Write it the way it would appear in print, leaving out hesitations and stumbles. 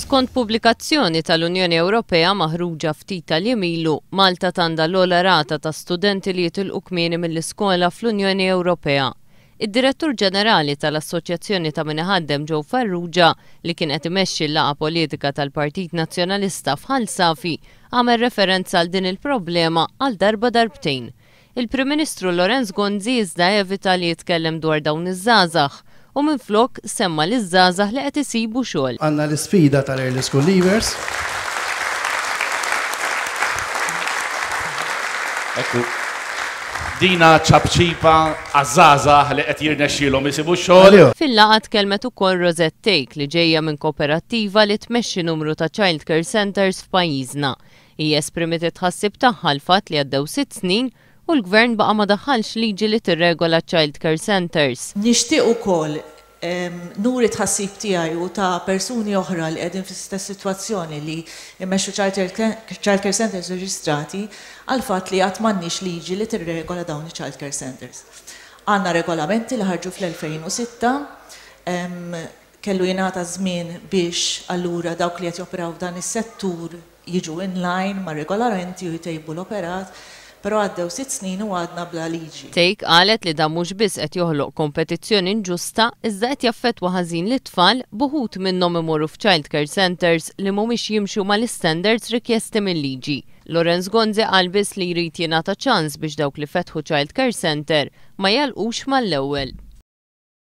Skont pubblikazzjoni tal-Unjoni Ewropea maħruġa ftit tal-jiem, Malta għandha l-ogħla rata ta' studenti li jitilqu kmieni mill-iskola fl-Unjoni Ewropea. Id-Direttur Ġenerali tal-Assoċjazzjoni ta' min iħaddem ġew Farrugia li kien qed imexxi l-laqgħa politika tal-Partit Nazzjonalista f'Ħall Safi għamel referenza għal din il-problema għal darba darbtejn. Il-Prim Ministru Lorenz Gonzi iżda evita li jitkellem dwar dawn iż-żgħażagħ u minflok semma li żgħażagħ li qed isibu xogħol. Għandna l-isfida tal-early school leavers. Ekku, dina ċabċipa għaż-żgħażagħ li qed jirnexxielhom isibu xogħol. Fil-laqgħa tkellmet ukoll Rosette Take li ġejja minn kooperattiva li tmexxi numru ta' childcare centers f'pajjiżna. Hija esprimiet it-tħassib tagħha l-fatt li għaddew 6 snin u l-Gvern baqa' ma daħħalx liġi li tirregola childcare centers. Nixtieq ukoll nuri tħassib tiegħi u ta' persuni oħra li qegħdin fl-istess sitwazzjoni li jmexxu childcare centers reġistrati għal fatt li qatt m'għandniex liġi li tirregola dawn il-childcare centers. Għandna regolamenti li ħarġu fl-2006, kellu jingħata żmien biex allura dawk li qed joperaw f'dan is-settur jiġu in line ma' regolamenti u jtejbu l-operat. Però għaddew 6 snin u għadna bla liġi. Take qalet li dan mhux biss qed joħloq kompetizzjoni inġusta iżda qed jaffettwa ħażin lit-tfal buħud minnhom imorru f'childcare centers li mhumiex jimxu mal-istandards rikjesti mill-liġi. Lorenz Gonzi qal biss li jrid jingħata ċans biex dawk li fetħu childcare center ma jalqux mal-ewwel.